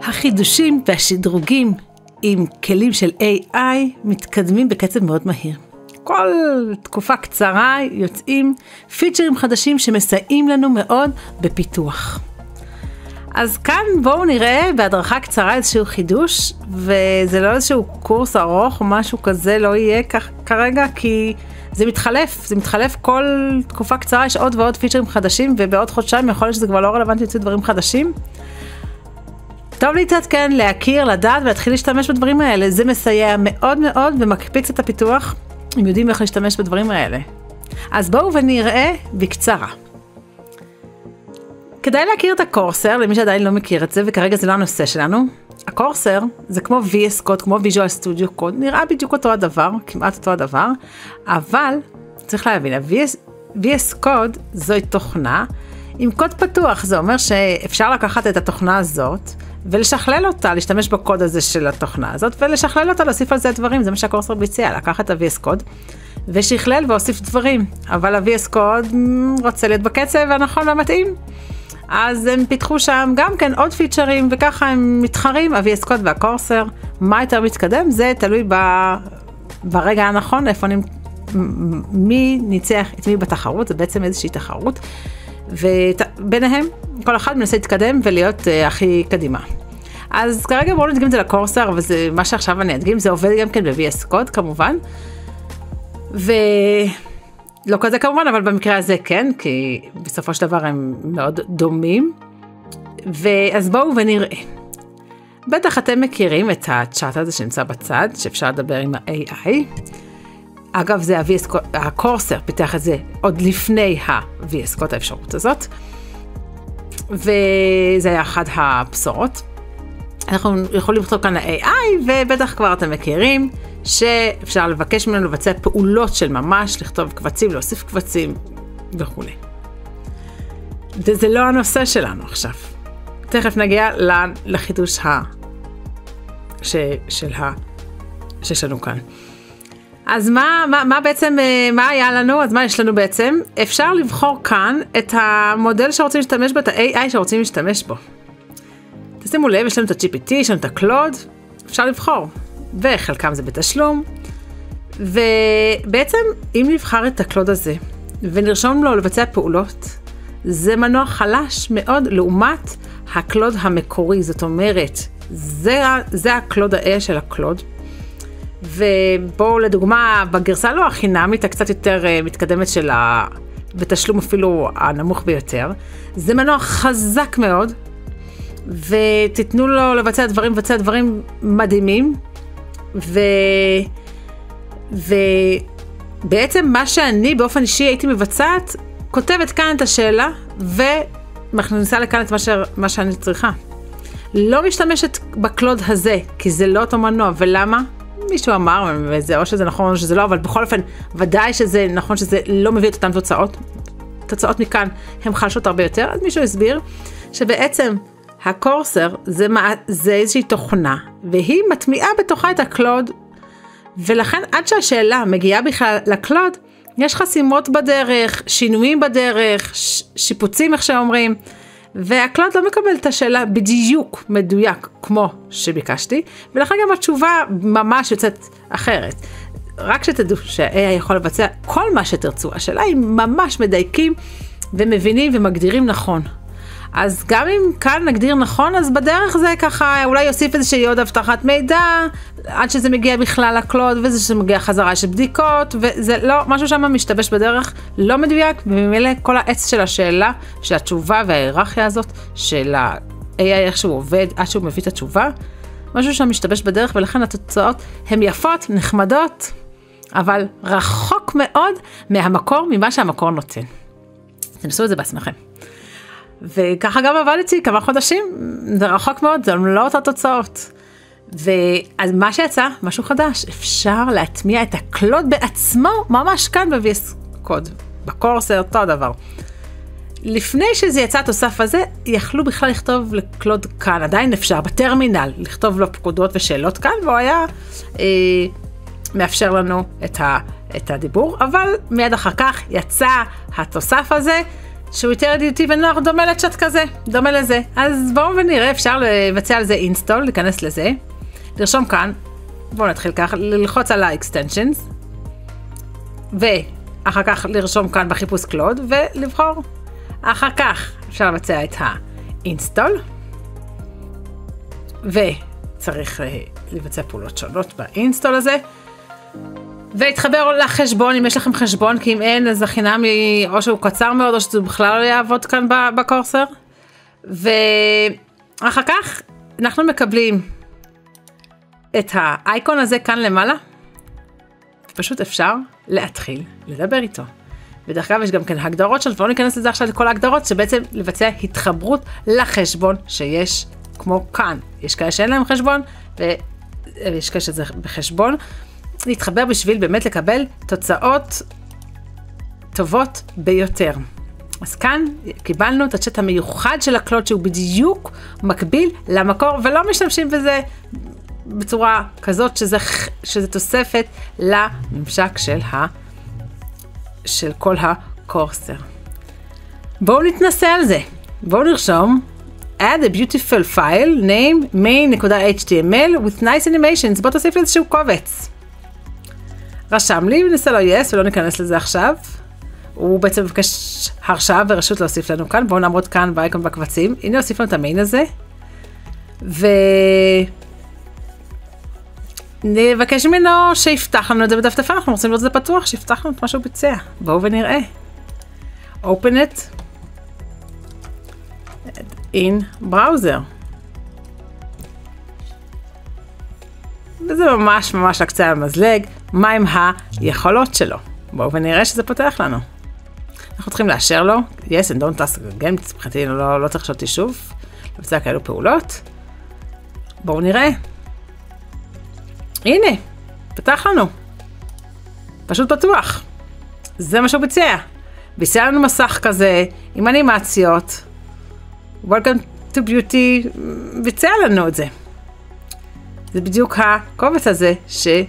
החידושים והשדרוגים עם כלים של AI מתקדמים בקצב מאוד מהיר. כל תקופה קצרה יוצאים פיצ'רים חדשים שמסייעים לנו מאוד בפיתוח. אז כאן בואו נראה בהדרכה קצרה איזשהו חידוש, וזה לא איזשהו קורס ארוך או משהו כזה, לא יהיה כרגע, כי זה מתחלף כל תקופה קצרה, יש עוד ועוד פיצ'רים חדשים, ובעוד חודשיים יכול להיות שזה כבר לא רלוונטי לצאת דברים חדשים. טוב להתעדכן, להכיר, לדעת ולהתחיל להשתמש בדברים האלה. זה מסייע מאוד מאוד ומקפיץ את הפיתוח, אם יודעים איך להשתמש בדברים האלה. אז בואו ונראה בקצרה. כדאי להכיר את הקורסר, למי שעדיין לא מכיר את זה, וכרגע זה לא הנושא שלנו. הקורסר זה כמו VS Code, כמו Visual Studio Code, נראה בדיוק אותו הדבר, כמעט אותו הדבר, אבל צריך להבין, VS Code זוהי תוכנה עם קוד פתוח. זה אומר שאפשר לקחת את התוכנה הזאת ולשכלל אותה, להשתמש בקוד הזה של התוכנה הזאת, ולשכלל אותה, להוסיף על זה דברים. זה מה שהקורסר ביצע, לקחת את ה-VS Code ושכלל והוסיף דברים. אבל ה-VS Code רוצה להיות בקצב הנכון והמתאים. אז הם פיתחו שם גם כן עוד פיצ'רים, וככה הם מתחרים, ה-VS Code והקורסר. מה יותר מתקדם? זה תלוי ברגע הנכון, מי ניצח את מי בתחרות. זה בעצם איזושהי תחרות, וביניהם כל אחד מנסה להתקדם ולהיות הכי קדימה. אז כרגע בואו נדגים את זה לקורסר, וזה מה שעכשיו אני אדגים, זה עובד גם כן ב-VS Code כמובן, ולא כזה כמובן, אבל במקרה הזה כן, כי בסופו של דבר הם מאוד דומים. אז בואו ונראה. בטח אתם מכירים את הצ'אט הזה שנמצא בצד, שאפשר לדבר עם ה-AI. אגב, זה הקורסר פיתח את זה עוד לפני ה-VS Code, האפשרות הזאת. וזה היה אחד הבשורות. אנחנו יכולים לכתוב כאן ל-AI, ובטח כבר אתם מכירים שאפשר לבקש ממנו לבצע פעולות של ממש, לכתוב קבצים, להוסיף קבצים וכו'. וזה לא הנושא שלנו עכשיו. תכף נגיע לחידוש שיש לנו כאן. אז מה בעצם, מה היה לנו? אז מה יש לנו בעצם? אפשר לבחור כאן את המודל שרוצים להשתמש בו, את ה-AI שרוצים להשתמש בו. תשימו לב, יש לנו את ה-GPT, יש לנו את ה-Claude, אפשר לבחור. וחלקם זה בתשלום. ובעצם, אם נבחר את ה-Claude הזה, ונרשום לו לבצע פעולות, זה מנוע חלש מאוד לעומת ה-Claude המקורי. זאת אומרת, זה ה-Claude ה-AI של ה-Claude. ובואו לדוגמה, בגרסה לא החינמית, הקצת יותר מתקדמת שלה, בתשלום אפילו הנמוך ביותר, זה מנוע חזק מאוד, ותיתנו לו לבצע דברים מדהימים, ובעצם מה שאני באופן אישי הייתי מבצעת, כותבת כאן את השאלה, ומכניסה לכאן את מה שאני צריכה. לא משתמשת בקלוד הזה, כי זה לא אותו מנוע. ולמה? מישהו אמר, וזה או שזה נכון או שזה לא, אבל בכל אופן, ודאי שזה נכון שזה לא מביא את אותן תוצאות. תוצאות מכאן הן חלשות הרבה יותר. אז מישהו הסביר שבעצם הקורסר זה איזושהי תוכנה, והיא מטמיעה בתוכה את הקלוד, ולכן עד שהשאלה מגיעה בכלל לקלוד, יש חסימות בדרך, שינויים בדרך, שיפוצים איך שאומרים, והקלוד לא מקבל את השאלה בדיוק מדויק כמו שביקשתי, ולכן גם התשובה ממש יוצאת אחרת. רק שתדעו שה-AI יכול לבצע כל מה שתרצו, השאלה היא ממש מדייקים ומבינים ומגדירים נכון. אז גם אם כאן נגדיר נכון, אז בדרך זה ככה, אולי יוסיף איזושהי עוד הבטחת מידע, עד שזה מגיע בכלל לקלוד, וזה שמגיע חזרה של בדיקות, וזה לא, משהו שם משתבש בדרך, לא מדויק, ובמילא כל העץ של השאלה, של התשובה וההיררכיה הזאת, של ה-AI איך שהוא עובד, עד שהוא מביא את התשובה, משהו שם משתבש בדרך, ולכן התוצאות הן יפות, נחמדות, אבל רחוק מאוד מהמקור, ממה שהמקור נותן. תנסו את זה בעצמכם. וככה גם עבדתי כמה חודשים, זה רחוק מאוד, זה לא אותה תוצאות. ואז מה שיצא, משהו חדש, אפשר להטמיע את הקלוד בעצמו, ממש כאן ב-VS Code, בקורסר, אותו דבר. לפני שזה יצא התוסף הזה, יכלו בכלל לכתוב לקלוד כאן, עדיין אפשר בטרמינל, לכתוב לו פקודות ושאלות כאן, והוא היה מאפשר לנו את הדיבור, אבל מיד אחר כך יצא התוסף הזה, שהוא יותר ידידותי ונוח, דומה לצ'אט כזה, דומה לזה. אז בואו ונראה, אפשר לבצע על זה אינסטול, להיכנס לזה, לרשום כאן, בואו נתחיל כך, ללחוץ על ה-extensions, ואחר כך לרשום כאן בחיפוש קלוד, ולבחור. אחר כך אפשר לבצע את האינסטול, וצריך לבצע פעולות שונות באינסטול הזה, והתחבר לחשבון, אם יש לכם חשבון, כי אם אין, אז החינם היא, או שהוא קצר מאוד, או שזה בכלל לא יעבוד כאן בקורסר. ואחר כך אנחנו מקבלים את האייקון הזה כאן למעלה, ופשוט אפשר להתחיל לדבר איתו. ודרך אגב, יש גם כן הגדרות שלנו, ולא ניכנס לזה עכשיו לכל ההגדרות, שבעצם לבצע התחברות לחשבון שיש כמו כאן. יש כאלה שאין להם חשבון, ויש כאלה שזה בחשבון. להתחבר בשביל באמת לקבל תוצאות טובות ביותר. אז כאן קיבלנו את הצ'אט המיוחד של הקלוד, שהוא בדיוק מקביל למקור, ולא משתמשים בזה בצורה כזאת שזה תוספת לממשק של כל הקורסר. בואו נתנסה על זה. בואו נרשום add a beautiful file name main.html with nice animations. בואו תוסיף לאיזשהו קובץ. רשם לי, וננסה לו yes, ולא ניכנס לזה עכשיו. הוא בעצם מבקש הרשאה ורשות להוסיף לנו כאן. בואו נעמוד כאן באייקון בקבצים. הנה הוסיף לנו את המיין הזה. נבקש ממנו שיפתח לנו את זה בדפדפה. אנחנו רוצים לראות את זה פתוח, שיפתח לנו את מה שהוא ביצע. בואו ונראה. Open it in browser. וזה ממש ממש לקצה המזלג, מה עם היכולות שלו. בואו ונראה שזה פותח לנו. אנחנו צריכים לאשר לו, yes and don't task again, מבחינתי לא צריך לשאול אותי שוב, לבצע כאלו פעולות. בואו נראה. הנה, פתח לנו. פשוט פתוח. זה מה שהוא ביצע. ביצע לנו מסך כזה, עם אנימציות. Welcome to beauty, ביצע לנו את זה. זה בדיוק הקובץ הזה שהוא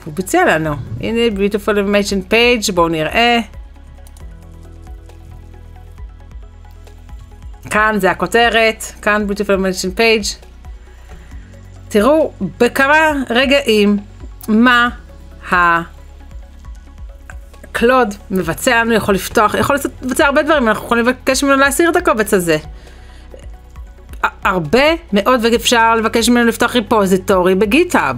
ביצע לנו. הנה, beautiful information page, בואו נראה. כאן זה הכותרת, כאן beautiful information page. תראו בכמה רגעים מה הקלוד מבצע לנו, יכול לפתוח, יכול לבצע הרבה דברים, אנחנו יכולים לבקש ממנו להסיר את הקובץ הזה. הרבה מאוד, ואפשר לבקש ממנו לפתוח ריפוזיטורי בגיטהאב,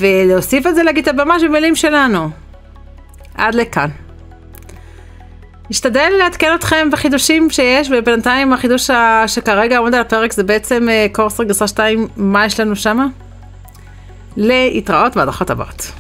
ולהוסיף את זה לגיטהאב ממש במילים שלנו. עד לכאן. נשתדל להתקן אתכם בחידושים שיש, ובינתיים החידוש שכרגע עומד על הפרק זה בעצם קורסר גרסה 2, מה יש לנו שמה? להתראות בהדרכות הבאות.